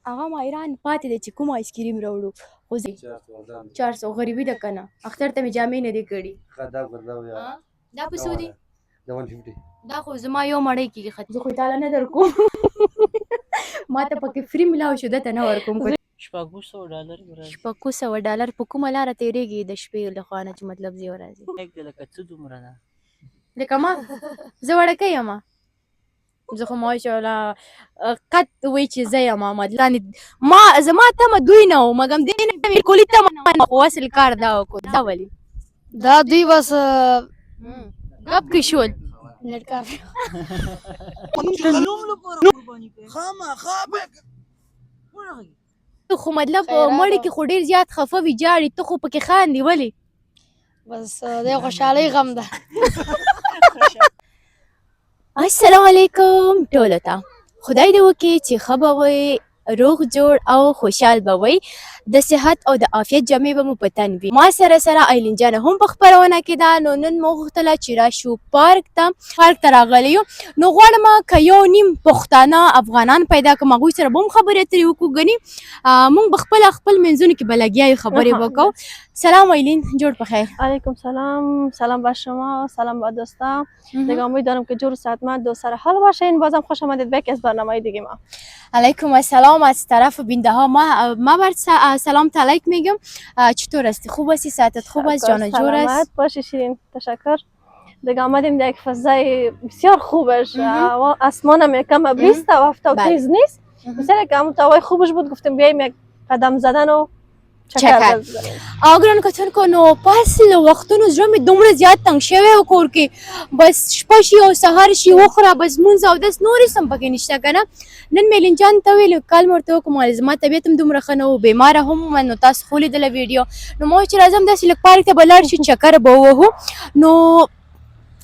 هغه مایران پاتې دی چې کوم آیسکریم راوړو خو 400 غریبي ده که نه اختر ته مې جامې نه دي کړي دا په څو دي دا خو زما یو مړی کېږي زه خو تاله نه در کوم ما ته پکې فري ملاو شو ده ته نه ورکوم $600 په کومه لاره تېرېږي د شپې له خوا نه چې مطلب ځي ورځي لکه ما زه وړکۍ یم زه خو ماشاءالله قد وایي چې زه یم مدلانې ما زما تمه دوی نه و مګم دی نه مې کلي تمه نه خو اصل کار دا وکړو دا ولې دا دوی بس ګپ کې شول خو مطلب مړي کې خو ډېر زیات خفه وي جاړي ته خو پکې خاندي ولې بس د خوشحالۍ غم ده السلام علیکم ټولو ته خدای دې وکړي چې ښه به وئ روغ جوړ او خوشحال به وئ د صحت او د عافیت جامې به مو په تن وي ما سره ایلین جانه هم په خپرونه کې ده نو نن مو غوښتله چې راشو پارک ته راغلی یو نو غواړم که یو نیم پښتانه افغانان پیدا کړم هغوی سره به هم خبرې اترې وکړو ګنې موږ به خپل منځونو کې به لګیا یو خبرې وکړو سلام ایلین جور بخیر علیکم سلام بر شما سلام با دوستا دیگه امیدوارم که جور و صحتمند و سر حال باشین بازم خوش آمدید به یک از برنامه دیگه ما علیکم السلام از طرف بینده ها ما بر سلام تعلیک میگم چطور هستی خوب هستی صحتت خوب است جان و جور است سلامت باشی شیرین تشکر دیگه آمدیم در یک فضای بسیار خوبش آسمان هم یکم ابریست و هفت‌وخیز نیست بسیار که هوای خوبش بود گفتیم بیایم یک قدم زدن و چکر اگران کتن نو پس وختونو زړه مې دومره زیات تنګ شوی و کور کې بس شپه شي او سهار شي وخوره بس مونځ اودس نورې څه هم پکې نشته که نه نن مې ایلین جان ته ویل کال مې ورته وکړم زما طبیعت هم دومره ښه نه و بیماره هم وم نو تاسو خو لیدله ویډیو نو ما ویل چې راځم داسې لږ پارک ته به لاړ شو چکر به ووهو نو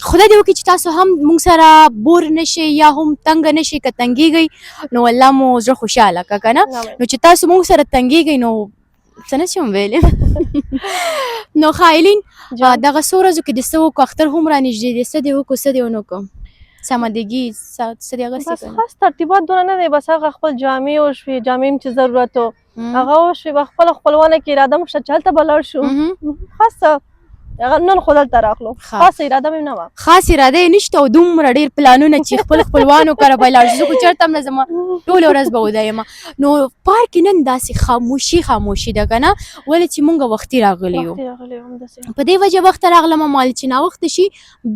خدای دې وکړي چې تاسو هم مونږ سره بور نشئ یا هم تنګه نشئ که تنګېږئ نو الله مو زړه خوشحاله کړه که نه نو چې تاسو مونږ سره تنګېږئ نو څه نه شم ویلی نو ښه ایلین دغه څو ورځو کې دې څه وکړو اختر هم رانږدې دی څه دې وکړو څه دې ونه کړو سامادګي څه دې اغوستې بس خاص ترتیبات دونه نه دی بس هغه خپل جامې وشوې جامې هم چې ضرورت و هغه وشوې به خپله خپلوانه کې اراده مو شته چې هلته به لاړ شو خاصه نن خو دلته راغلو خاصه اراده مې نه وه خاص اراده یې نشته او دومره ډېر پلانونه چې خپل خپلوانو کره به لاړ شو زه خو چېرته هم نه ځم ټوله ورځ به وده یم نو پارک کې نن داسې خاموشي ده که نه ولې چې مونږ وختي راغلي یو په دې وجه وخته راغلم مال چې ناوخته شي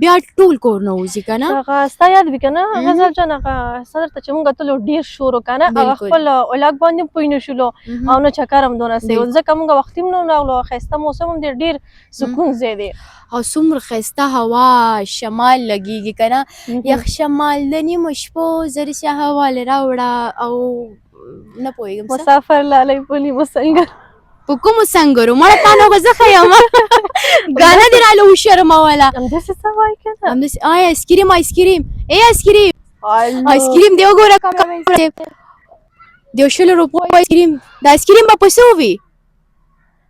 بیا ټول کور نه وځي که نه هغه ستا یاد وي که نه غزل جان هغه ستا درته چې مونږ تلو ډېر شور و که نه هغه خپل اولاک باندې هم پوه نه شولو او نه چکر هم دونسې و ځکه مونږ وختي هم نه راغلو ښایسته موسم هم ډېر سکون ځای دی او څومره ښایسته هوا شمال لګېږي که نه یخ شمال د نیمو شپو زر شه هواله راوړه او نه پوهېږم مسافر لالی په نیمو سنګر په کومو سنګرو مړه تا نو به زه ښه یم ګانا دې راله وشرموله همداسې څه وایي که نه همداسې آیسکریم آیسکریم دې وګوره د 100 روپو آیسکریم د آیسکریم به په څه وي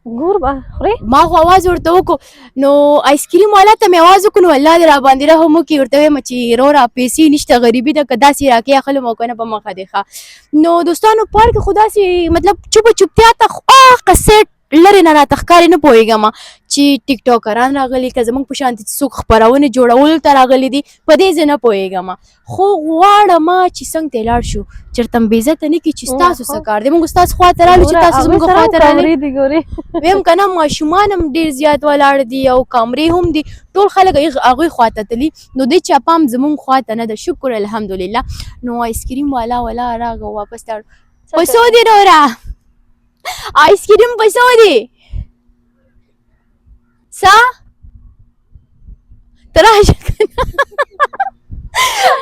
ګور به خورې ما خو اواز ورته وکړو نو آیسکریم والا ته مې اواز وکړو نو الله دې راباندې رحم وکړي ورته وایم چې وروره پیسې نشته غریبي ده که داسې راکې اخلم او که نه په مخه دی ښه نو دوستانو پارک خو داسې مطلب چوپتیا ته قصیټ لرې نه راته ښکاري نه پوهېږم چې ټیک ټاکران راغلي که زموږ په شانتې څوک خپرونې جوړولو ته راغلي دي په دې زه نه پوهېږم خو غواړم چې څنګ ته یې لاړ شو چېرته م بې عزته نه کړي چې ستاسو څه کار دی موږ ستاسو خوا ته رالو چې تاسو زموږ خوا ته رالئ ویم که نه ماشومان هم ډېر زیات ولاړ دي او کامرې هم دي ټول خلک هغوی خوا ته تلي نو دې چا پام زموږ خوا ته نه ده شکر الحمدلله نو آیسکریم والا راغه واپس لاړو په څو دي نوره آیسکریم په څو دي څه ته راشه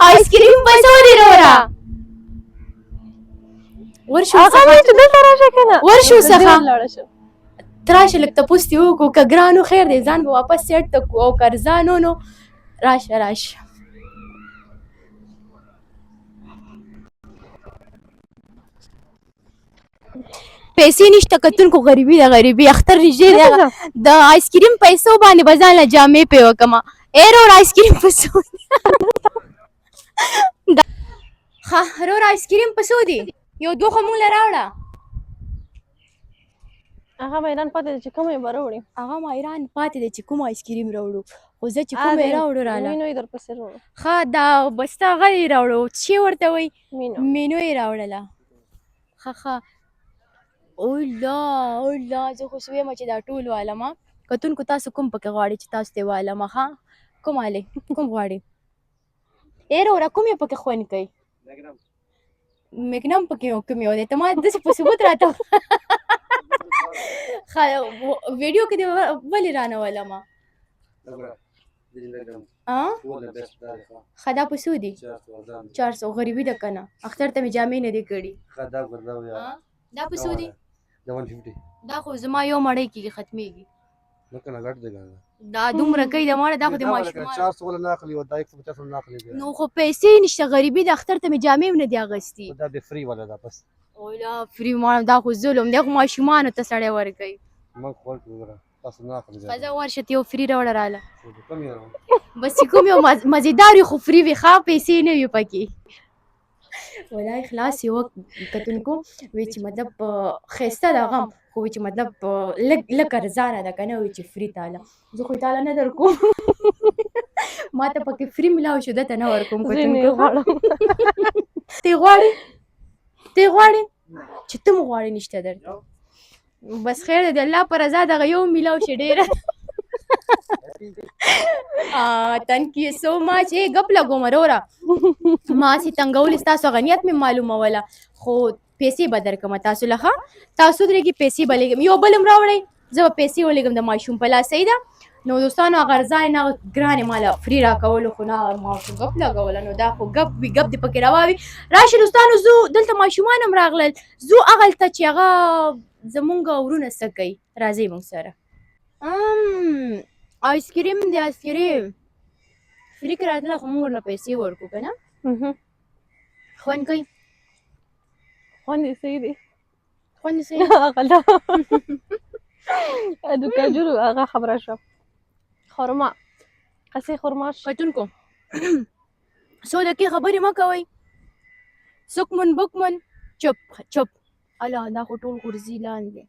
آیسکریم په څو دي نوره ورشو څخه ته راشه لږ تپوس دې وکړو که ګران و خیر دی ځان به واپس سیټ ته کړو او که ارزان و نو راشه پیسې نشته کتونکو غریبي ده غریبي اختر نږدې دی د آیسکریم پیسو باندې به ځان له جامې پې وکړم رور آیسکریم په څو دي ښه رور آیسکریم په څو دي یو دوه خو مونږ له راوړه. هغه میدان پاتې دی چې کوم یې به راوړي. هغه مایران پاتې دی چې کوم آیسکریم راوړو، خو زه چې کوم یې راوړو راله مینو یې درپسې راوړو. ښه دا بسته هغه یې راوړو چې ورته وایي مینو یې راوړله. ښه اولا زه خو سویم چې دا ټول والمه. کتونکو تاسو کوم پکې غواړئ چې تاسو ته یې والمه؟ ښه کوم والې کوم غواړئ؟ وروره کوم یې پکې خوند کوي؟ مګنم پکې کوم یو دی؟ ته ما داسې په ثبوت راته ویډیو کې دې ولې رانه ولمه؟ ښه دا په څو دي؟ 400. غریبي ده که نه؟ اختر ته مې جامې نه دي کړي. دا په څو دي؟ دا خو زما یو مړۍ کېږي ختمېږي. دا دومره کوي د ماړه، دا خو د ماشومان نو خو پیسې نشته، غریبي د اختر ته مې جامې هم نه دي اغوستي. اولا فري ماړه دا خو ظلم دی، خو ماشومانو ته سړی ورکوي. ښځه ورشه ته یو فري راوړه راله بس چې کوم یو مزېدار وي خو فري وي ښه، پیسې نه وي پکې. والله خلاص یې کتونکو وی چې مطلب ښایسته ده غم، خو وی چې مطلب لږ ارزانه ده که نه، وی چې فري تاله زه خو یې تاله نه در کوم ما ته پکې فري ملاو شو ده ته نه ورکوم. کتونکو ته یې غواړې چې ته مو غواړې نشته درته، بس خیر دی د الله په رضا دغه یو ملاو شي ډېره. تhank you so much. ګپ لګوم وروره، ما هسې تنګولې ستاسو هغه نیت مې معلوموله، خو پیسې به درکړم تاسو له. ښه تاسو درېږي پیسې به لېږم، یو بل هم راوړئ زه به پیسې ولېږم د ماشوم په لاس. صحیح ده؟ نو دوستانو هغه ارزان نه ګرانې ماله فري راکولو، خو نه ما خو ګپ لګوله، نو دا خو ګپ وي، ګپ دې پکې روا وي. راشئ دوستانو ځو دلته ماشومان هم راغلل، ځو هغلته چې هغه زمونږ ورونه څه کوي. راځئ مونږ سره. آیسکریم دی آیسکریم فري کې راتله، خو مونږ ورله پیسې ورکړو که نه؟ خوند کوي؟ خوند یې صحیح دی. خوند یې صحیح هغه لا د کجورو هغه خبره شوه. خرما قصې خرما کتونکو څو دقیقې خبرې مه کوئ، سکمن بکمن چپ چپ. الله دا خو ټول غورځي لاندې.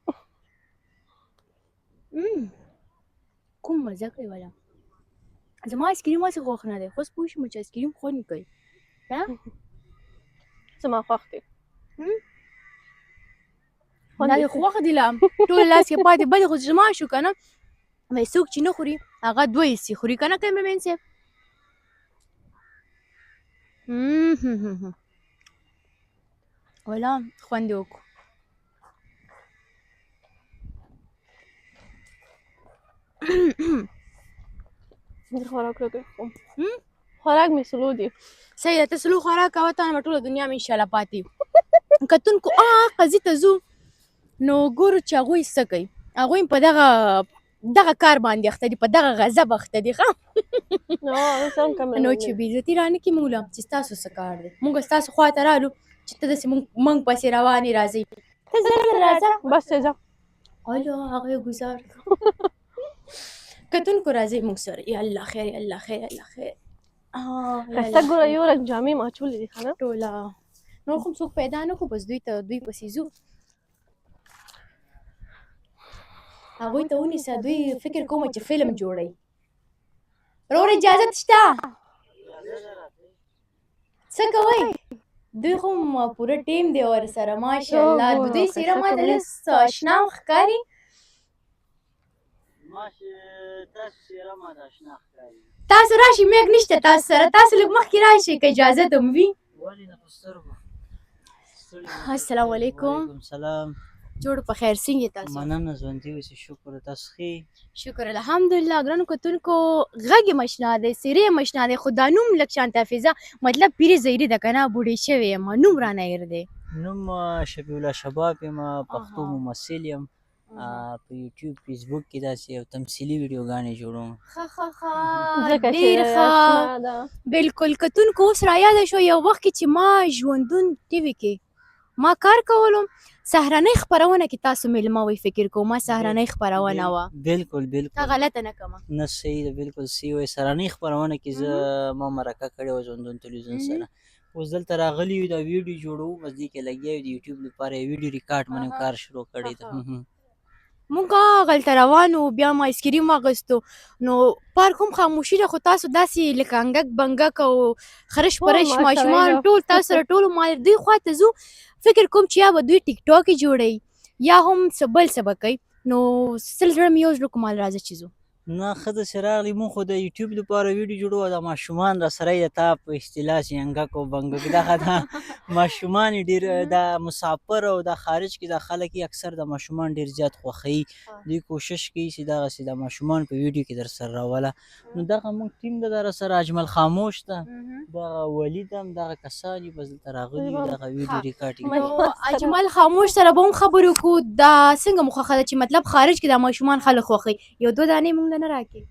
کوم مزه کوي والا. زما آیسکریم هسې خوښ نه دی، خو اوس پوه شوم چې آیسکریم خوند کوي که نه؟ زما خوښ دی. دا دې خوښ دي لا ټول لاس کې پاتې بلې خو زما شو که نه. وایي څوک چې نه خوري هغه دوه حصې خوري که نه کیمرمین صاحب؟ والا خوند یې وکړو. خوراک راکوي خوراک مې سلو دی. صحیح ده، ته سلو خوراک کوه، تا نه به ټوله دنیا مې انشاءالله پاتې وي. کتونکو قضیې ته ځو، نو ګورو چې هغوی څه کوي. هغوی په دغه کار باندې اخته دي، په دغه غضب اخته دي. ښه نو چې بې عزتي رانه کړي موږ له چې ستاسو څه کار دی. موږ ستاسو خوا ته رالو چې ته داسې موږ پسې روانې راځئ. ته ځه راځه بس ځه. الله هغه یې ګزار کتونکو راځئ موږ سره. یا الله خیر یا الله خیر یا الله خیر. ښایسته ګوره یو رنګ جامې ما اچولې دي ښه نه ټوله نور خو څوک پیدا نه کړو، بس دوی پسې ځو. هغوی ته ونیسه، دوی فکر کوم چې فلم جوړوي. ورور اجازت شته؟ څه کوئ؟ دوی خو پوره ټیم دی ورسره ماشاءالله. د دوی څېره ماته لږ اشنا ښکاري. تاسو راشئ، میک نشته تاسو سره، تاسو لږ مخکې راشئ که اجازت هم وي. السلام علیکم. سلام. جوړ په خیر، څنګه تاسو؟ مننه، ژوندي اوسئ. شکر تاسو ښه؟ شکر الحمدلله. ګرانو کتونکو غږ یې مشنا دی، څېرې یې مشنا دی، خو دا نوم لږ شانته حافظه مطلب پیرې زیري ده که نه، بوډۍ شوې یم، نوم رانه هېر دی. نوم شفیع الله شباب یم، پښتو ممثل یم. په یوټیوب فیسبوک کې داسې یو تمثیلي ویډیوګانې جوړوم. ډېر ښه بلکل. کتونکو اوس رایاده شو یو وخت کې چې ما ژوندون ټي وي کې ما کار کولم، سهرنۍ خپرونه کې تاسو میلمه وئ، فکر کوم ما سهرنۍ خپرونه وه. بلکل تا غلطه نه کومه؟ نه صحیح ده، بلکل صحیح وایي. سهرنۍ خپرونه کې زه ما مرکه کړې وه ژوندون تلویزیون سره، اوس دلته راغلي یو دا ویډیو جوړوو بس دې کې لګیا یو د یوټیوب لپاره یو ویډیو ریکارډ باندې کار شروع کړی ده. مونږ هغلته روان وو بیا مو آیسکریم واخیستو نو پارک هم خاموشي ده خو تاسو داسې لکه انګک بنګک او خرش پرش ماشومان ټول تاسو سره ټول ما دوی خواته ځو فکر کوم چې یا به دوی ټیک ټاک یې جوړوي یا هم څه بل څه به کوي نو سل زړه مې یو زړه کوم راځه چې ځو نه ښه داسې راغلي مونږ خو د یوټیوب لپاره ویډیو جوړو دا ماشومان را سره یې د تا په اصطلاح چې انګک او بنګک دغه دا ماشومان یې ډېر دا مسافر او دا خارج کې دا خلک یې اکثر د ماشومان ډېر زیات خوښوي دوی کوشش کوي چې دغسې د ماشومان په ویډیو کې در سره راوله نو دغه مونږ ټیم ده در سره اجمل خاموش ده دغه ولي ده دغه کسان یې بس دلته راغلي یو دغه ویډیو ریکارډینګ اجمل خاموش سره به هم خبرې وکړو دا څنګه مو خوښه ده چې مطلب خارج کې دا ماشومان خلک خوښوي یو دوه دانې مونږ نه راکړي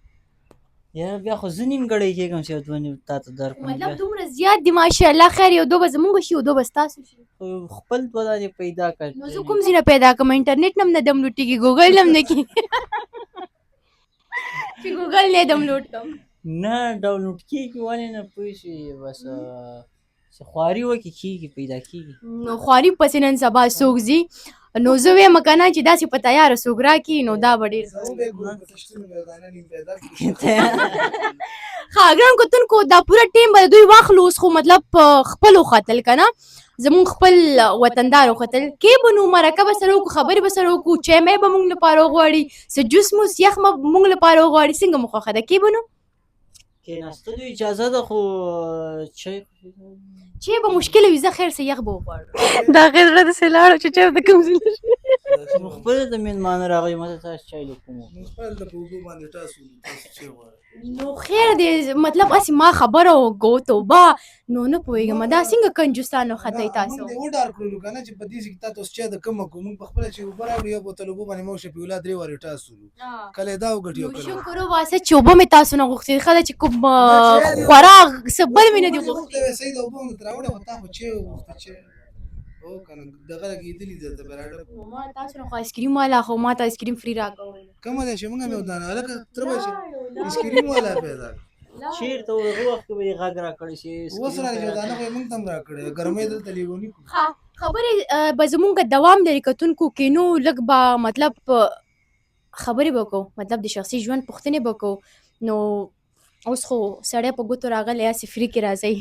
یا بیا خو زه نیم ګړی کېږم چې یو دوه نیم تا ته درکړم مطلب دومره زیات دي ماشاءالله خیر یو دوه به زمونږ شي یو دوه به ستاسو شي خپل دوه دانې پیدا کړ نو زه کوم ځای نه پیدا کړم انټرنیټ نه هم نه ډملوډ کېږي ګوګل نه هم نه کېږي چې ګوګل نه ډملوډ کړم نه ډاونلوډ کېږي ولې نه پوه شوې بس چې خواري وکړي کېږي پیدا کېږي نو خواري پسې نن سبا څوک ځي نو زه وایم که نه چې داسې په تیاره څوک راکړي نو دا به ډېر ښه ګران کتونکو دا پوره ټیم به دوی واخلو اوس خو مطلب په خپلو ختل که نه زمونږ خپل وطندارو ختل کې به نو مرکه به سره وکړو خبرې به سره وکړو چای مای به مونږ لپاره وغواړي څه جوس موس یخ به مونږ لپاره وغواړي څنګه مو خوښه ده کې به نو کېناستلو اجازه ده خو چای چای به مشکله وي زه خیر څه یخ به وغواړو دا غیر زړه داسې لاړو چې چېرته کوم ځای نشي نو خپله د مېلمانه راغلي ما ته تاسو چای لیکوم نو خیر دی مطلب هسې ما خبره وکړو توبه نو نه پوهېږم دا څنګه کنجوسانو خطی تاسو وډار کړلو که نه چې په دې چې تا ته اوس چای د کمه کړو مونږ پخپله چې اوبه راوړو یو بوتل اوبه باندې موږ شفیع الله 3 وارې ټاسولو کله یې دا وګټي نو شکر وباسه چې اوبه مې تاسو نه غوښتې ښه ده چې کوم خوراک څه بل مې نه دي غوښتي صحیح ده اوبه مو درته راوړې خو تا خو چای وغوښته چای هو که نه دغه لګېدلي دي درته به راډه ما تاسو نه خو آیسکریم والا خو ما ته آیسکریم فري راکول کومه دی چې مونږ هم یو دانه هلکه تره به چې اسکریم والا پیدا چېرته و هغه وخت کې به یې غږ راکړی چې اوس را یو دانه خو یې مونږ ته هم راکړی ګرمۍ دلته لیوني کړو خبرې به زمونږ دوام لري کتونکو کې نو لږ به مطلب خبرې به کوو مطلب د شخصي ژوند پوښتنې به کوو نو اوس خو سړی په ګوتو راغلی هسې فري کې راځئ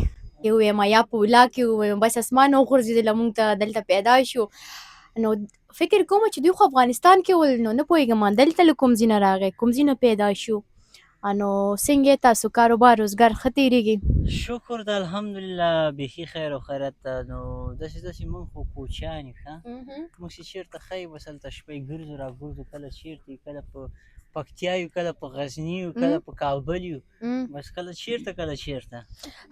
یو وایم یا په اولا کې ووایم بس اسمان وغورځېدله مونږ ته دلته پیدا شو نو فکر کوم چې دوی خو افغانستان کې ول نو نه پوهېږم دلته له کوم ځای نه راغی کوم ځای نه پیدا شو نو څنګه تاسو کاروبار روزګار ښه تېرېږي شکر ده الحمدلله بیخي خیر و خیرت ده نو داسې داسې مونږ خو کوچیان یو ښه مونږ چې چېرته ښایي بس هلته شپې ګرځو را ګرځو کله چېرته یو کله په پکتیا یو کله په غزني یو کله په کابل یو بس کله چېرته کله چېرته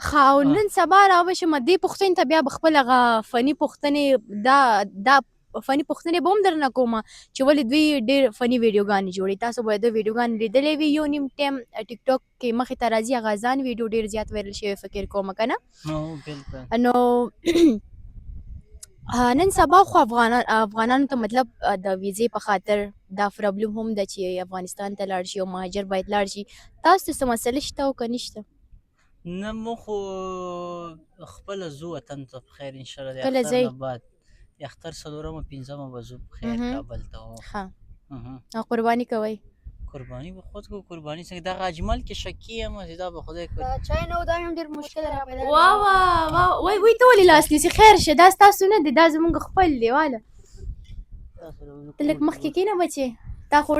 ښه او نن سبا راوشم دې پوښتنې ته بیا به خپل هغه فني پوښتنې دا فني پوښتنې به هم درنه کومه چې ولې دوی ډېر فني ویډیوګانې جوړوي تاسو باید د ویډیوګانې لیدلی وي یو نیم ټایم ټیک ټاک کې مخې ته راځي هغه ځان ویډیو ډېر زیات وایرل شوی فکر کومه که نه بالکل نو نن سبا خو افغانانو ته مطلب د ویزې په خاطر دا پرابلم هم ده چې افغانستان ته لاړ شي او مهاجر باید لاړ شي تاسو ته څه مسله شته او که نشته نه موږ خو خپله ځو وطن ته په خیر انشاءالله د کله اختر ځئ؟ نه بعد د اختر څلورمه پنځمه به ځو په خیر کابل ته ښه او قرباني کوئ قرباني به خود کو قرباني څنګه دغه اجمل کې شکی یم چې دا به خدای کړي چای نه و دا هم ډېر مشکل را پیدا واه واه واه وای ته ولې لاس نیسې خیر شه دا ستاسو نه دی دا زموږ خپل دی واله ته لږ مخکې کښېنه بچې تا خو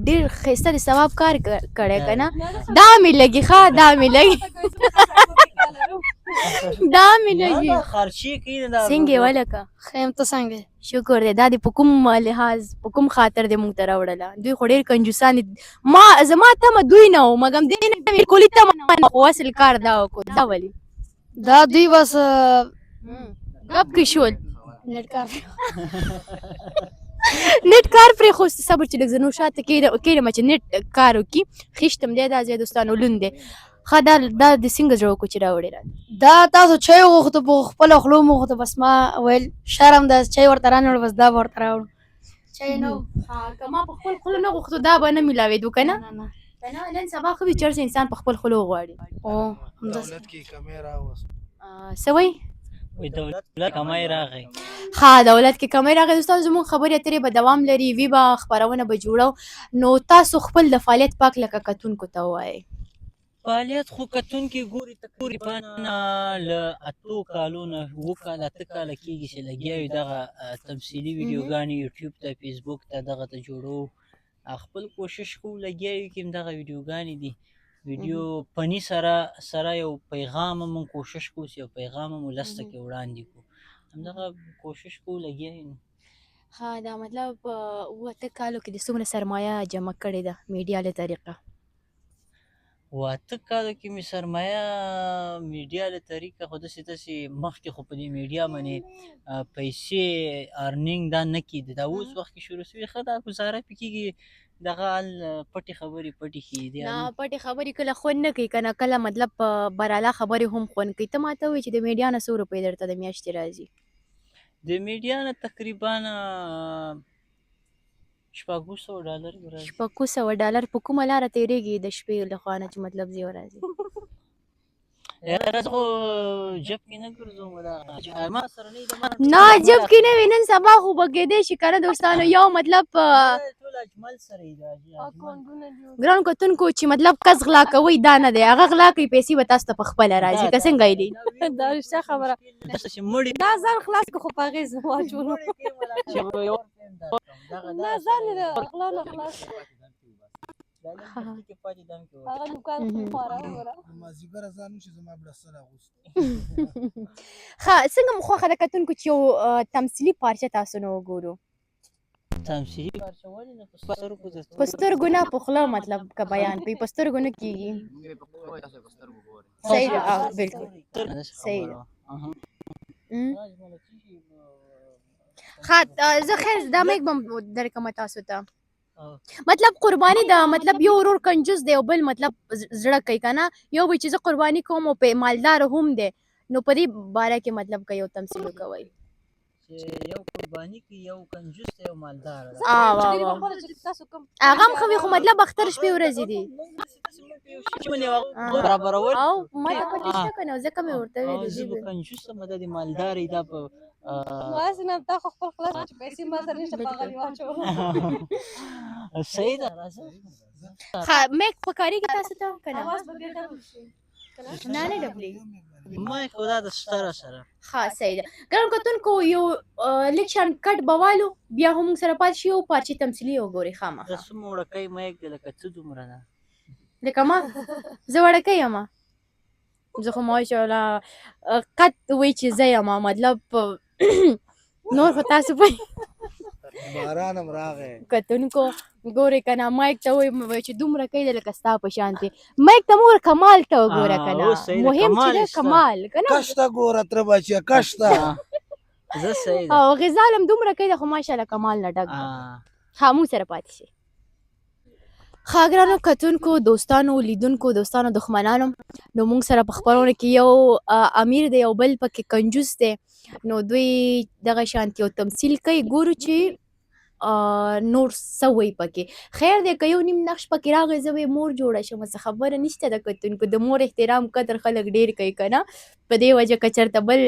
ډېر ښایسته د ثواب کار کړی که نه دا مې لګي ښه دا مې لګي دا مې لګي خرچې کوي دا څنګه یې ولکه خیم ته څنګه شکر دی دا دې په کوم لحاظ په کوم خاطر دې موږ ته راوړله دوی خو ډېر کنجوسان دي ما زما تمه دوی نه و مګم دې نه مې کلي تمه نه خو اصل کار دا وکړو دا ولې دا دوی بس ګپ کې شول نیټ کار نیټ کار پرې خو صبر چې لږ زه نور شاته کېږم چې نیټ کار وکړي خیشتم دی دا ځای دوستانو لوند دی ښه دا د څنګه زړه وکړو چې راوړې را دا تاسو چای وغوښته په خپله خوله وموښته بس ما ویل شرم ده چای ورته رانیوړ بس دا به ورته راوړو چای نه و که ما په خپل خوله نه غوښتو دا به نه میلاوېدو که نه نه که نه نن سبا ښه وي چې انسان په خپل خوله وغواړي او همداسې دولت کې کمې راوست څه وایي وای دولت کمای راغی. ها دولت کې کمی راغی. دوستان زموږ خبرې اترې به دوام لري، وی به خپرونه به جوړو. نو تاسو خپل د فعالیت پاک لکه کتونکو ته ووایئ. فعالیت خو کتونکي ګوري تقریبا له 8 کالو نه 7 کاله 8 کاله کېږي چې لګیا یو دغه تمثیلي ویډیوګانې یوټیوب ته فیسبوک ته دغه ته جوړو. خپل کوشش کوو لګیا یو کې هم دغه ویډیوګانې دي. ویډیو فني سره یو پیغام هم کوشش کوو چې یو پیغام هم ولس ته کې وړاندې کړو. همدغه کوشش کوو لګیا یو. ها دا مطلب 8 کالو کې د څومره سرمایه جمع کړې ده میډیا له طریقه؟ 8 کالو کې مې سرمایه میډیا له طریقه خو داسې مخکې خو په دې میډیا باندې پیسې ارنینګ دا نه کېده. دا اوس وخت کې شروع شوي ښه دا ګزاره پې کېږي. دغه پټې خبرې پټې ښې دي. نه پټې خبرې کله خوند نه کوي که نه، کله مطلب براله خبرې هم خوند کوي. ته ماته ووایې چې د میډیا نه څو روپۍ درته د میاشتې راځي؟ د میډیا نه تقریبا $600 به راځي. $600 په کومه لاره تېرېږي د شپې له خوا نه چې مطلب ځي او راځي؟ یاره زه خو جب کې نه ګرځوم. دا ما سره نه نه جب کې نه وي، نن سبا خو به کېدی شي که نه دوستانو یو مطلب ټول اجمل سره یې دا ګران کتونکو چې مطلب کس غلا کوي دا نه دی، هغه غلا کوي پیسې به تاسو ته په خپله راځي. که څنګه یې دي؟ دا رښتیا خبره. داسې مړي دا ځان خلاص کو خو په اغېز واچولو. نه ځان یې د غلا نه خلاص هغه دوکان خو خواره وګوره. مازدیګر اذان وشي زما بړستن اغوستو. ښه څنګه مو خوښه ده کتونکو چې یو تمثیلي پارچه تاسو نه وګورو؟ تمثیلي پارچه ولې نه؟ په سترګو نه په خوله مطلب که بیان کوي په سترګو نه کېږي. صحیح ده بلکل صحیح ده. ښه زه خیر دا میک به درکړم تاسو ته. مطلب قرباني ده، مطلب یو ورور کنجوس دی او بل مطلب زړه کوي که نه، یو وایي چې زه قرباني کوم او مالدار هم دی. نو په دې باره کې مطلب که یو تمثیل وکوئ چې یو قرباني کوي یو کنجوس دی یو مالدار دی. هغه هم ښه وي خو مطلب اختر شپې ورځې دي برابرول او ما ته پټې شته که نه ځکه مې ورته ویلي زه به کنجوس یم دا د مالدار یې دا په واسې نه تا خو خپل خلاص چې پیسې ما سره نشته په هغه دې واچوم. صحیح ده. راځه ښه میک پکارېږي تاسو ته که نه؟ اواز به ډېر ډبل شي. نه نه ډبلې ما خو دا د ستره سره ښه صحیح ده. ګران کتونکو یو لږ شان کټ به والو بیا هم موږ سره پاتې شي او پارچې تمثیلي وګورئ د خامخا. څومره وړوکی مایک دی لکه څه دومره ده. لکه ما زه وړوکی یم، زه خو ماشاءالله قد وایي چې زه یم مطلب نور خو تاسو پوهېږئ باران هم راغی. کتونکو ګورئ که نه مایک ته وایي چې دومره کوي دی لکه ستا په شانتې. مایک ته مو کمال ته وګوره که نه، مهم چې دی کمال که نه. کشته ګوره تره بچیه کشته. زه صحیح ده. او غزال هم دومره کوي دی خو ماشاءالله کمال نه ډک ده. ها موږ سره پاتې شي. ښه ګرانو کتونکو دوستانو لیدونکو دوستانو دښمنانو، نو موږ سره په خپرونه کې یو امیر دی او بل پکې کنجوس دی. نو دوی دغه شانتي یو تمثیل کوي، ګورو چې نور څه وایي پکې. خیر دی که یو نیم نقش پکې راغی زه به یې مور جوړه شم، څه خبره نشته د کتونکو. د مور احترام قدر خلک ډېر کوي که نه، په دې وجه که چېرته بل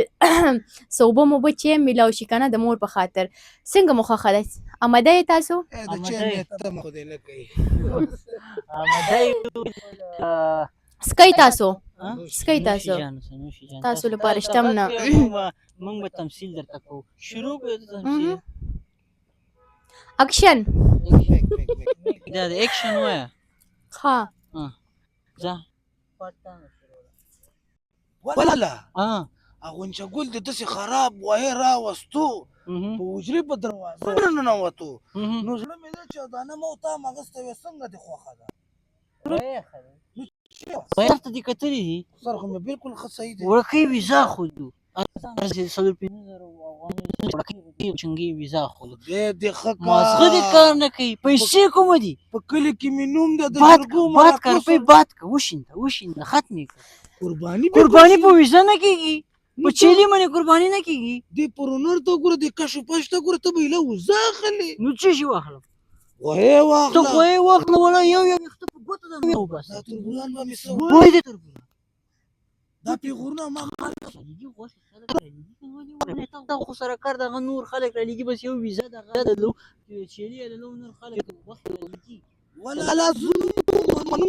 صوبه موبه چې هم میلاو شي که نه د مور په خاطر. څنګه مو خوښه ده؟ آماده یې تاسو؟ د چا نیت تمه خو دې نه کوي. سکی تاسو سکی تاسو تاسو لپاره شتم نه. موږ به تمثیل درته کوو. شروع کړو د تمثیل. اکشن دا د اکشن وایه. ها ځه ولاله اغونچه ګل دې داسې خراب وایې راوستو په حجرې په دروازه نه ننوتو. نو زړه مې ده چې دانه ما او تا مغسته وې څنګه دې خوښه ده؟ سر ته دې کتلي دي؟ سر خو مې بلکل ښه صحیح دی. وړوکی ویزا خو دو 415,000 افغانۍ وړوکی چنګې ویزا خو دو. دې ښه مازغه دې کار نه کوي. پیسې کومه دي؟ په کلي کې مې نوم ده د باد جرګو باد که روپۍ باد که وشینده ختمې کړه. قرباني قرباني په ویزا نه کېږي، په چیلي باندې قرباني نه کېږي. دې پر هنر ته ګوره دې کشو پش ته ګوره ته به ایله وزه اخلې. نو څه شي واخلم؟ غوښې ته واخله. غویې واخله ولا یو ویښته په ګوتو درنه وباسه. دا تربوران به مې څه بوی دې تربوره دا پیغورونه ما لیږي غوښې خلک رالیږي ولې تا خو سره کار دغه نور خلک رالیږي بس یو ویزه دغه د چیلي د لو نور خلک غوښې رالیږي ولا زوم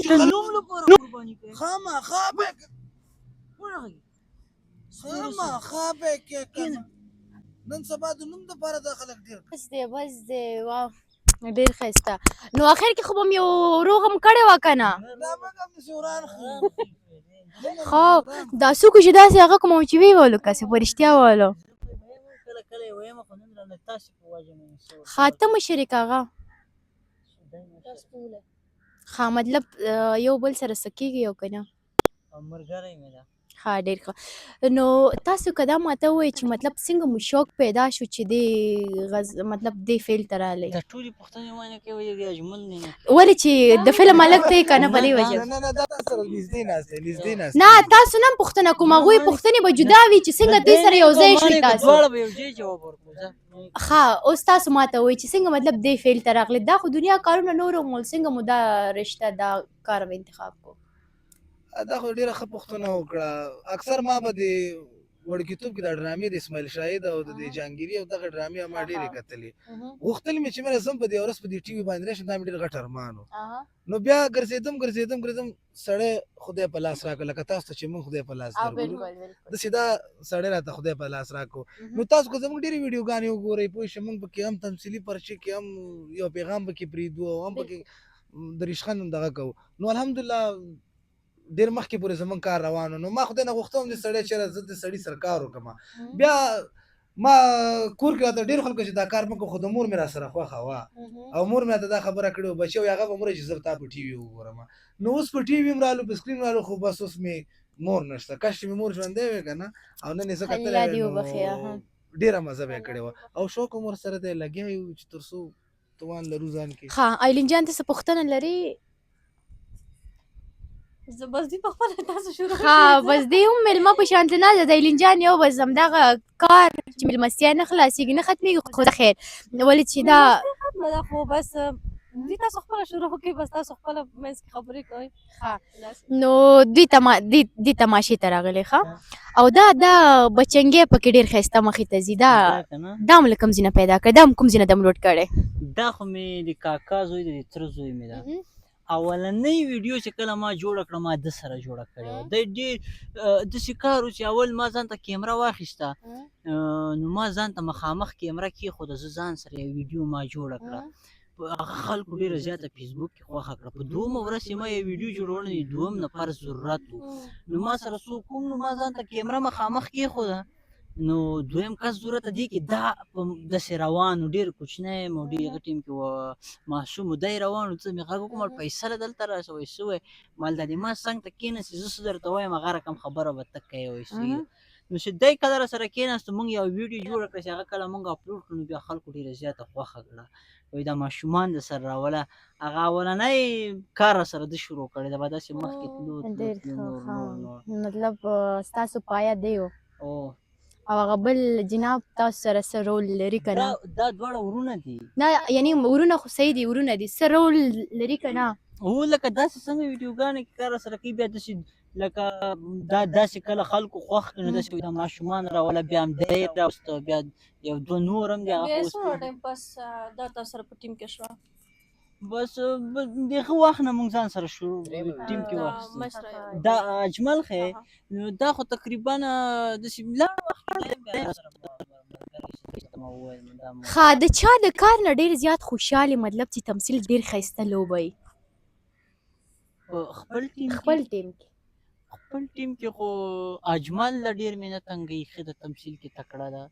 چې د خلک نوم لپاره قرباني کوي خامخا به ورغلي خامخا به کې کنه نن سبا د نوم دپاره دا خلک ډېر بس دی واو ډېر ښایسته نو اخر کې خو به م یو روغ هم کړې وه که نه دا به هم داسې وران خو دا څوک چې داسې هغه کوم چې ویې ویلو که څه په رښتیا ویلو کله کله یې ویمه خو نن رانه تاسې په وجه مې ښه ته مشرک هغه ښه مطلب یو بل سره څه کېږي او که نه ملګری مې ده ها ډېر ښه نو تاسو که دا ماته ووایئ چې مطلب څنګه مو شوق پیدا شو چې دې مطلب دې فیلډ ته راغلی د ټولې پوښتنې ونه کوي یو اجمل نه ولې چې د فلم هلک ته یې که نه په دې وجه نه دا سره نږدې ناست دی نږدې ناست نه تاسو نه هم پوښتنه کوم هغوی پوښتنې به جدا وي چې څنګه دوی سره یو ځای شوي تاسو دواړه به یو ځای جواب ورکړو ښه اوس تاسو ماته وایئ چې څنګه مطلب دې فیلډ ته راغلی دا خو دنیا کارونه نور ومول څنګه مو دا رشته دا کار انتخاب کو دا خو ډېره ښه پوښتنه وکړه اکثر ما به د وړکیتوب کې دا ډرامې د اسماعیل شاهد او د جهانګیري او دغه ډرامې ما ډېرې کتلې غوښتل مې چې مې زم په دې ورځ په دې ټي وي باندې راشم دا مې ډېر غټ ارمان و نو بیا ګرځېدم سړی خدای په لاس راکړه لکه تاسو ته چې موږ خدای په لاس درکړو داسې دا سړی راته خدای په لاس راکړو نو تاسو خو زموږ ډېرې ویډیوګانې وګورئ پوه شئ موږ پکې هم تمثیلي پرچې کې هم یو پیغام پکې پرېږدو او هم پکې د ریشخند هم دغه کوو نو الحمدلله ډېر مخکې پورې زموږ کار روان و نو ما خدای نه غوښتم د سړی چېرې زه د سړي سره کار وکړم بیا ما کور کې راته ډېر خلکو چې دا کار مه کوه خو د مور مې را سره خوښه وه او مور مې راته دا خبره کړې وه بچی هغه به مور چې زه به تا په ټي وي وګورم نو اوس په ټي وي هم رالو په سکرین رالو خو بس اوس مې مور نشته کاش چې مې مور ژوندی وی که نه او نن یې زه کتلی ډېره مزه به یې کړې وه او شوق هم ورسره دی لګیا یو چې تر څو توان لرو ځان کې ښه ایلین جان ته څه پوښتنه لري زه بس دې په خپله تاسو شروع ها بس دی هم مېلمه په شانته نه ده د ایلین جان یو بس همدغه کار چې مېلمستیا نه خلاصېږي نه ختمېږي خو د خیر ولې چې دا ختمه ده خو بس دې تاسو خپله شروع کړئ بس تاسو خپله منځ کې خبرې کوئ نو دوی تماشې ته راغلی ښه او دا بچنګی پکې ډېر ښایسته مخې ته ځي دا هم له کوم ځای نه پیدا کړی دا هم کوم ځای نه دملوډ کړی دا خو مې د کاکا زوی د تره زوی مې ده اولنۍ ویډیو چې کله ما جوړه کړه ما ده سره جوړه کړې وه دی ډېر داسې کار و چې اول ما ځان ته کیمره واخیسته نو ما ځان ته مخامخ کیمره کېښوده زه ځان سره یو ویډیو ما جوړه کړه هغه خلکو ډېره زیاته فیسبوک کې خوښه کړه په دویمه ورځ چې ما یو ویډیو جوړونه د دویم نفر ضرورت و نو ما سره څوک کوم نو ما ځان ته کیمره مخامخ کېښوده نو دویم کس ضرورت دی کې دا داسې روان و ډېر کوچنی یم او ډېر هغه ټیم کې معصوم و دی روان و څه مې غږ وکړم فیصله دلته راسه وایي څه وایي مال دا د ما څنګ ته کېناستې زه څه درته وایم هغه رقم خبره به ته کوې وایي څه نو چې دی کله راسره کېناستو موږ یو ویډیو جوړه کړه چې هغه کله موږ اپلوډ کړو نو بیا خلکو ډېره زیاته خوښه کړه وایي دا ماشومان د سره راوله هغه اولنی کار راسره ده شروع کړی ده به داسې مخکې تلو مطلب ستاسو پایه دی و او هغه بل جناب تاسو سره څه رول لري که نه دا دواړه ورونه دي نه یعنې ورونه خو صحیح دي ورونه دي څه رول لري که نه هو لکه داسې څنګه ویډیوګانې کې کار راسره کوي بیا داسې لکه دا داسې کله خلکو خوښ کړي نو داسې دا ماشومان راوله بیا هم دی راوسته بیا یو دوه نور هم دي هغه څومره ټایم پس دا تاسو سره په ټیم کې شوه بس د ښه وخت نه موږ ځان سره شروع ټیم کې واخیستو دا اجمل ښی نو دا خو تقریبا داسې لاړ وخت ښه د چا د کار نه ډېر زیات خوشحال مطلب چې تمثیل ډېر ښایسته لوبه وي خپل ټیم خپل ټیم کې خو اجمل له ډېر مې نه تنګوي ښه د تمثیل کې تکړه ده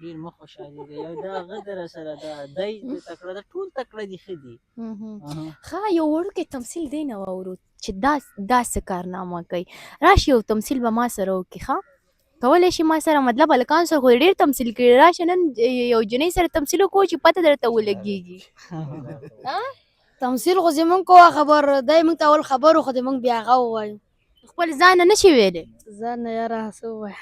ډېر مه خوشحالېږي یو دا هغه د راسره ده دی تکړه ده ټول تکړه دي ښه دي ښه یو وړوکی تمثیل دی نه واورو چې دا څه کارنامه کوي راشي یو تمثیل به ما سره وکړي ښه کولی شي ما سره مطلب هلکان سره خو ډېر تمثیل کړي راشه نن یو جنۍ سره تمثیل وکړو چې پته درته ولګېږي تمثیل خو زمونږ کوه خبر دی موږ ته اول خبر و خو د موږ بیا هغه ووایو خپل ځان نه نشي ویلی ځان نه یاره څه ووایه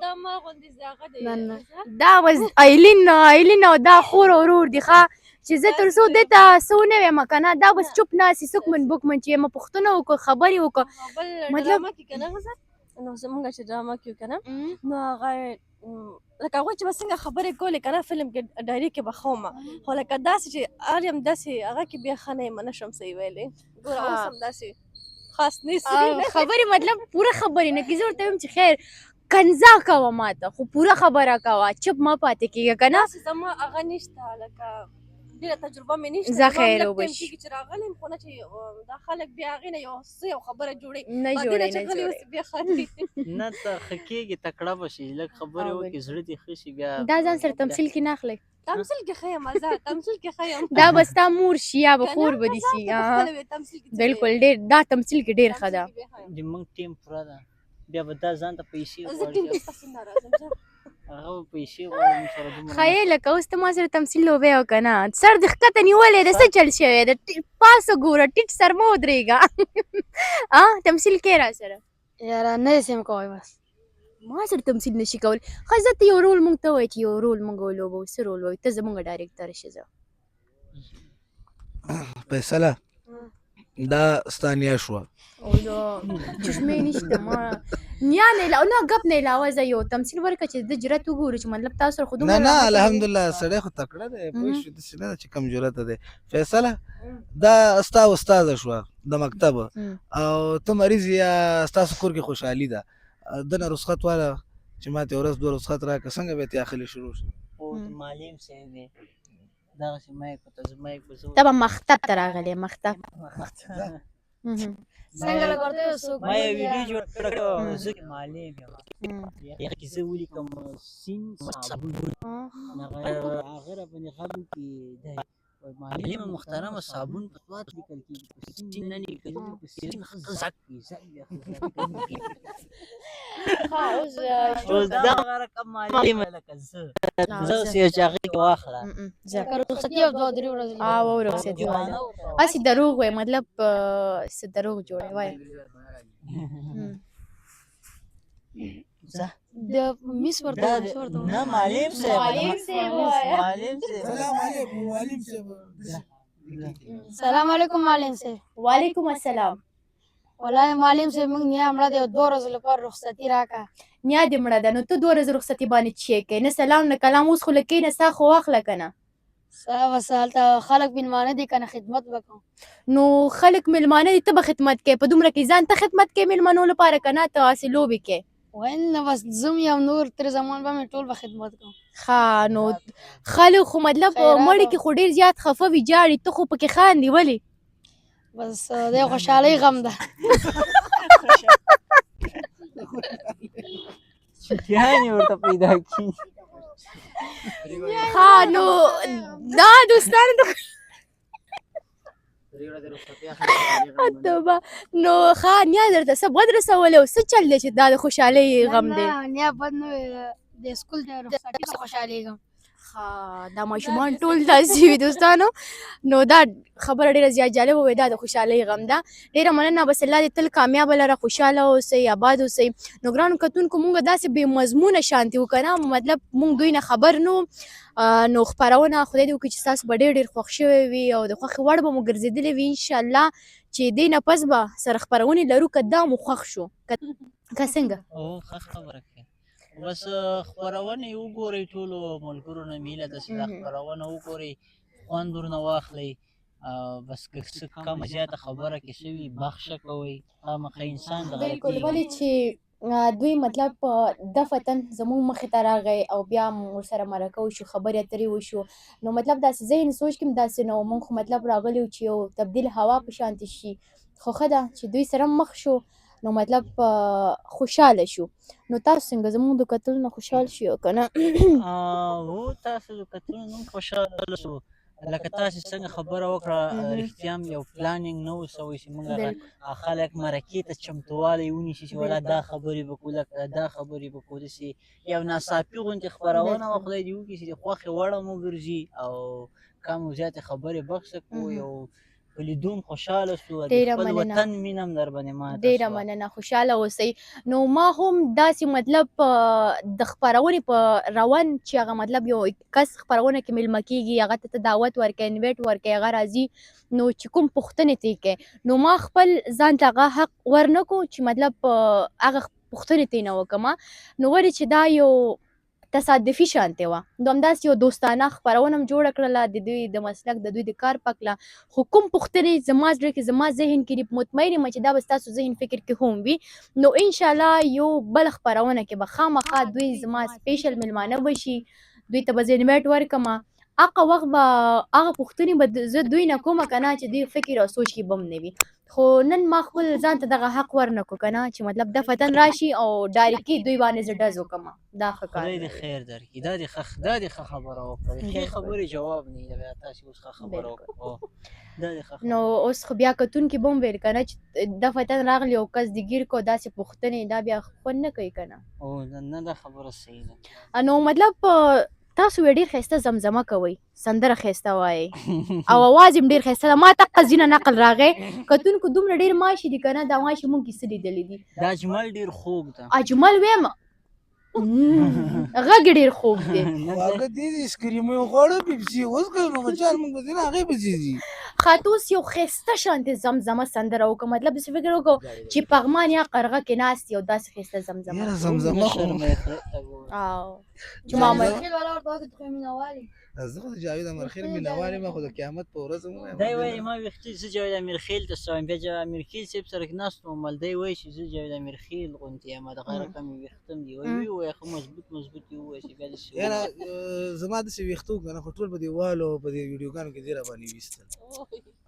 دا ما غوندې زاغه دی دا بس ایلین او دا خور او ورور دي ښه چې زه تر څو دې ته څه ونه ویم که نه دا بس چوپ ناستې سکمن بکمن چې یمه پوښتنه وکړه خبرې وکړه مطلب نو زمونږ چې ډرامه کوو که نه نو هغه لکه هغوی چې به څنګه خبرې کولې که نه فلم کې ډایري کې به ښه ومه خو لکه داسې چې هر یم داسې هغه کې بیا ښه نه یم نه شم صحیح ویلی ګوره اوس هم داسې خاص نیسي خبرې مطلب پوره خبرې نه کیږي زه ورته وایم چې خیر کنځا کوه ماته خو پوره خبره کوه چپ مه پاتې کېږه که نه داسې زما هغه نشته لکه ډېره تجربه مې نشته زه زما هم خیر لږ وبه ټایم شي. کېږي چې راغلی یم خو نه چې دا خلک بیا هغې نه یو څه یو خبره جوړوي نه بعدين جوړی چې نه غلي جوړی اوس بیا خاندي نه ته ښه کېږي تکړه به شي لږ خبرې او وکړې زړه دې ښه شي بیا دا ځان سره تمثیل کې نه اخلئ تمثیل کې ښه یم زه تمثیل کې ښه یم دا به ستا مور شي یا به که خور نه، به که دي ځان شي ته پخپله وې تمثیل کې څه بلکل دی؟ ډېر دا تمثیل کې ډېر ښه ده تمثیل کې بیا ښه یم. زموږ ټیم پوره ده بیا به دا ځان ته پیسې زه غواړي ټیم کې ستاسو نه راځم ځه. هغه به پیسې غواړي موږ سره دومره ښایي لکه اوس ته ما سره تمثیل لوبې او که نه سر دې ښکته نیولی دی څه چل شوی دی پاسه ګوره ټیټ سر مه ودرېږه تمثیل کې را سره یاره نه سم کوی بس ما سره تمثیل نشي کولی ښه زه ته یو رول مونږ ته وایي چې یو رول مونږ ولوبو څه رول وایي ته زمونږ ډایرکټر شې زه فیصله دا ستا نیا شوه او زه چشمې نشته ما نیا نه علاوه نه ګپ نه علاوه زه یو تمثیل ورکړه چې د جرأت وګورو چې مطلب تاسو سره خو نه دومره نه رحمت الحمدلله سړی خو تکړه دی پوه شو داسې نه ده چې کمجورته دی فیصله دا ستا استاده شوه د مکتب او ته مریض یا ستاسو کور کې خوشحالي ده دنه رخصت واله چې ما ته یو ورځ دوه رخصت راکړه څنګه به تې اخلي شروع شي او د معلم صاحب دی دغسې مایک ورته زه مایک به زه ته به مختب ته راغلی مختب څنګه لګورته څوک ما یو ویډیو جوړ کړی زه معلم یم هغه کې زه ولیکم سین صابون هغه راباندې غږ وکړي دی معلم محترم صابون په سواد لیکل کېږي په سین نه لیکل کېږي په سین ښه زک وي زک بیا ښه اوس دا هغه رقم معلم لکه زه اوس یو چې هغې کې واخله رخصتي او دوه درې ورځې او رخصتي واله هسې دروغ وایي مطلب څه دروغ جوړی وایي د میس ورته نه معلم صاحب معلم صاحب وایه. معلم صاحب سلام علیکم معلم صاحب سلام علیکم معلم صاحب وعلیکم السلام والله معلم صاحب موږ نیا مړه دی 2 ورځې لپاره رخصتي راکړه نیا دې مړه ده نو ته 2 ورځې رخصتي باندې چی کوې نه سلام نه کلام اوس خو له کښېنه ستا خو واخله که نه هلته خلک مېلمانه دي که نه خدمت به کوم نو خلک مېلمانه دي ته به خدمت کوې په دومره کې ځان ته خدمت کوې مېلمنو لپاره که نه ته هسې لوبې کوې ویل نه بس زم یم نور تر زمان به مې ټول به خدمت کوم ښه نو خلک خو مطلب خیرات مړي کې خو ډېر زیات خفه وي جاړي ته خو پکې خاندي ولې بس د خوشحالۍ غم ده چټیانې ورته پیدا کړي ښه نو دا دوستانو د توبه نو ښه نیا درته څه بد رسولی او څه چل دی چې دا د خوشحالۍ غم دی نه نیا بد نه وي د سکول د رخصتي څخه خوشحالېږم ښه دا ماشومان ټول داسې وي دوستانو نو دا خبره ډېره زیات جالبه وې دا د خوشحالۍ غم ده ډېره مننه بس الله دې تل کامیابه لره خوشحاله اوسئ آباد اوسئ نو ګرانو کتونکو مونږ داسې بې مضمونه شانتي وو که نه مطلب مونږ دوی نه خبر نو نو خپرونه خدای دې وکړي چې ستاسو به ډېر ډېر خوښ شوی وي او د خوښې وړ به مو ګرځېدلی وي انشاءالله چې دې نه پس به سره خپرونې لرو که دا مو خوښ شو که څنګه او ښه خبره کوي بس خپرونې وګورئ ټولو ملګرو نه مینه ده چې دا خپرونه وګورئ خوند ورنه واخلئ بس که څه کمه زیاته خبره کې شوي بخښه کوئ خامخا انسان د بلکل غلطي ولې چې دوی مطلب دفتن زموږ مخې ته راغی او بیا ورسره مرکه وشو خبرې اترې وشو نو مطلب داسې ذهن سوچ کې هم داسې نه و موږ خو مطلب راغلي وو چې یو تبدیل هوا په شانتې شي خو ښه ده چې دوی سره مخ شو نو مطلب خوشحاله شو نو تاسو څنګه زموږ د کتلو نه خوشحال شو که نه هو تاسو د کتلو نه هم خوشحاله شو لکه تاسې څنګه خبره وکړه رښتیا هم یو پلانینګ نه و سوی چې موږ خلک مرکې ته چمتوالی ونیسي چې ولا دا خبرې به کوو لکه دا خبرې به کوو داسې یو ناڅاپي غوندې خپرونه وه خدای دې وکړي چې د خوښې وړه مو ګرځي او کم او زیاتې خبرې بخښه کړو یو په لیدو هم خوشحاله شو د خپل وطن مینه هم در باندې ماته ډېره مننه خوشحاله اوسئ نو ما هم داسې مطلب د خپرونې په روان چې هغه مطلب یو کس خپرونه کې میلمه کېږي هغه ته دعوت ورکوې انویټ ورکوې هغه راځي نو چې کوم پوښتنې ترې کوې نو ما خپل ځان ته هغه حق ورنه کړو چې مطلب هغه پوښتنې ترېنه وکړمه نو ولې چې دا یو تصادفي شانتې وه نو همداسې یو دوستانه خپرونه هم جوړه کړله د دوی د مسلک د دوی د کار په هکله خو کوم پوښتنې زما زړه کې زما ذهن کې دي مطمئن یم چې دا به ستاسو ذهن فکر کې هم وي نو انشاءالله یو بله خپرونه کې به خامخا دوی زما سپیشل میلمانه به شي دوی ته به زه انوایټ ورکړم هغه وخت به هغه پوښتنې به زه دوی نه کومه که نه چې دوی فکر او سوچ کې به هم نه وي خو نن ما خپل ځان ته دغه حق ورنکړو که نه چې مطلب دفتن راشي او ډایرکټي دوی باندې زه ډز وکړم دا ښه کار خدای دی دې خیر درکړي دا دې ښه خبره وکړه ښې خبرې جواب نه وي بیا تاسې اوس ښه خبره وکړه دا دې ښه نو اوس خو بیا کتونکي به هم ویل که نه چې دفتن راغلی او کس دې ګیر کړو داسې پوښتنې دا بیا خوند نه کوي که نه نه دا خبره صحیح ده نو مطلب تاسو یې ډېر ښایسته زمزمه کوئ سندره ښایسته وایئ او اواز یې هم ډېر ښایسته ده ما دقه ځینه نقل راغی کتونکو دومره ډېر ماشي دي که نه دا ماشي مونږ کې څه لیدلي دي دا اجمل ډېر خوږ ده اجمل ویم غږ یې ډېر خوږ دی واګه دې اسکریم یو غواړه پیپسي اوس که نو بچیان موږ به ځي نه هغې پسې ځي خاطر اوس یو ښایسته شانتې زمزمه سندره وکړو مطلب داسې فکر وکړو چې پغمان یا قرغه کې ناست یو داسې ښایسته زمزمه یاره زمزمه خو او چې معمول زه خو د جاوید امرخیل مینهوال یم خو د قیامت په ورځ هم دی وایي ما ویښتې زه جاوید امیرخیل ته سوم بیا امیرخیل صاحب سره ناست وم دی وایي چې زه جاوید امیرخیل غوندې یم دغه رقم مې ویښته م دي وایي ښه مضبوط یې ووایي بیا داسې یاره زما داسې ویښته وو که نه خو ټول په دې والو په دې ویډیوګانو کې دې راباندې ویستل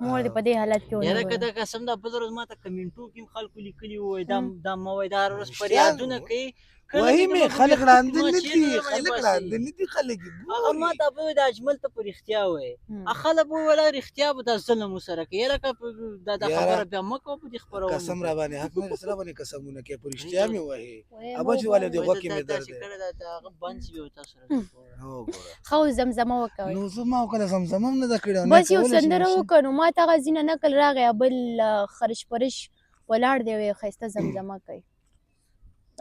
مور دې په دې حالت کې یاره که دا قسم دا بله ورځ ما ته کمنټو کې هم خلکو لیکلي ووایي دا مه وایي دا هره ورځ فریادونه کوي وایي مې خلک ړانده نه دي خلک ړانده نه دي خلک هغه ما ته به وایي دا اجمل ته په رښتیا وایي خلک به وویل رښتیا به دا ظلم ورسره کوي یاره که دا خبره بیا مه کوه په دې خپرونو قسم را باندې حق نه سره باندې قسمونه کوي په رښتیا مې وایي ابا چې والي دې غوږ کې مې درد دی دا هغه بند شي بیا تاسو سره ښه زمزمه وکوئ نو زه ما وکړه زمزمه هم نه ده کړې بس یو سندره وکړو نو ما ته هغه ځینه نقل راغی بل خرش پرش ولاړ دی او ښایسته زمزمه کوي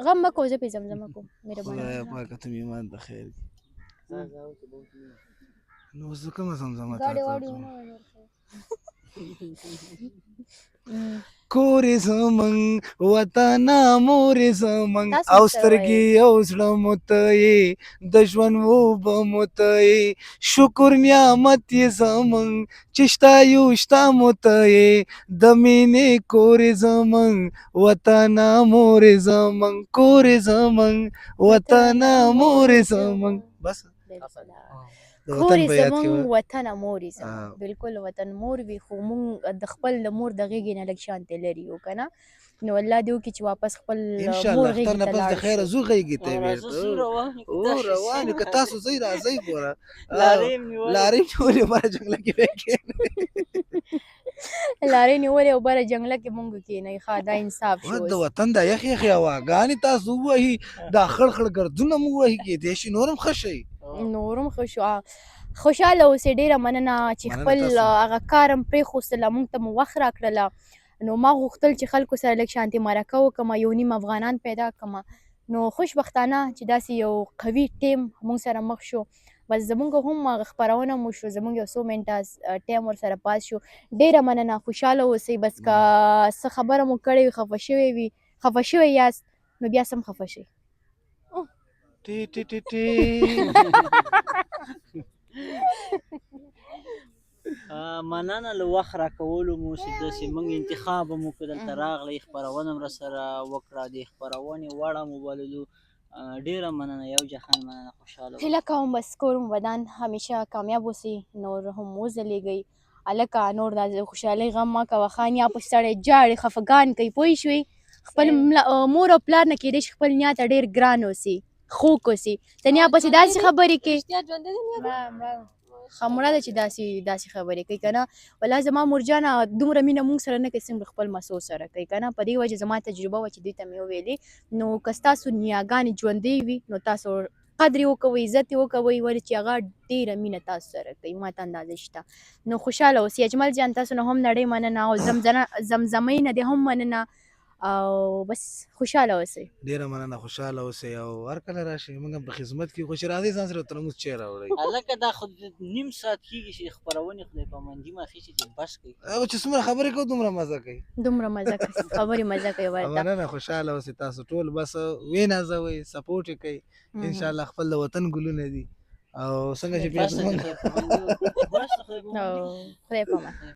غم مه کوه زه پې زمزمه کوم مهرباني خدایه پاکه ته مې ایمان ته خیر نو زه کومه زمزمه تا ته وکړم کورې زمونږ وطنه مورې زمونږ او سترګې او زړه مو ته یې د ژوند اوبه مو ته یې شکر نعمت یې زمونږ چې شته یو شته مو ته یې د مینې کورې زمونږ وطنه مورې زمونږ کورې زمونږ وطنه مورې زمونږ بس کورې زمونږ وطنه مورې زمونږ بلکل وطن مور وي خو مونږ د خپل د مور د غېږې نه لږ شانتې لرې یو که نه نو الله دې وکړي چې واپس خپل مور غېږې ته لاړ شو د خیره زو غېږې ته بېرته روان یو که تاسو ځئ راځئ ګوره لارې نیولې بره جنګله کې به کښېنئ لارې نیولې او بره جنګله کې مونږ کښېنئ ښه دا انصاف شو د وطن دا یخ یخې هواګانې تاسو ووهي دا خړ خړ ګردونه مو ووهي کېدای شي نور هم ښه شئ نور هم ښه شو خوشحاله اوسئ ډېره مننه چې خپل هغه کار هم پرېښوستله مونږ ته مو وخت راکړله نو ما غوښتل چې خلکو سره لږ شانتې مرکه وکړم یو نیم افغانان پیدا کړم نو خوشبختانه چې داسې یو قوي ټیم مونږ سره مخ شو بس زمونږ هم خپرونه مو شو زمونږ یو څو منټه ټایم ورسره پاس شو ډېره مننه خوشحاله اوسئ بس که څه خبره مو کړې وي خفه شوی یاست نو بیا سم خفه شئ مننه له وخت راکولو مو چې داسې موږ انتخاب مو کړ دلته راغلی خپرونه م راسره وکړه د خپرونې وړه مو بللو ډېره مننه یو جهان مننه خوشحاله هیله کوم بس کور مو ودان همیشه کامیاب اوسئ نور هم وځلیږئ هلکه نور دا خوشحالۍ غم مه کوه ښه نیا پسې سړی جاړي خفګان کوي پوه شوې خپل مور او پلار نه کېدای شي خپل نیا ته ډېر ګران اوسي خوږ اوسي ته نیا پسې داسې خبرې کوي خمړه ده چې داسې خبرې کوي که نه والله زما مورجانه دومره مینه مونږ سره نه کوي څومره خپل مسو سره کوي که نه په دې وجه زما تجربه وه چې دوی ته مې وویلې نو که ستاسو نیاګانې ژوندۍ وي نو تاسو قدر یې وکوئ عزت یې وکوئ ولې چې هغه ډېره مینه تاسو سره کوي ما ته اندازه شته نو خوشحاله اوسئ اجمل جان تاسو نه هم نړۍ مننه او زمزمۍ نه دې هم مننه او بس خوشاله اوسئ. ډیره مننه، خوشاله اوسئ او هر کله راشئ، موږ هم په خدمت کې یو. خو چې راځئ ځان سره ترموز چای راوړئ. هلکه دا خو نیم ساعت کېږي چې خپرونې خدای پاماندي ما اخېستې چې بس کوي. او چې څومره خبرې کوو دومره مزه کوي. دومره مزه کوي، خبرې مزه کوي ورته. مننه، خوشاله اوسئ تاسو ټول. بس ونازوئ، سپورټ یې کوئ، انشاءالله خپل د وطن ګلونه دي او څنګه چې بس ته خدای پاماندي وکړي. بس ته خدای پاماندي وکړي. او خدای پامان.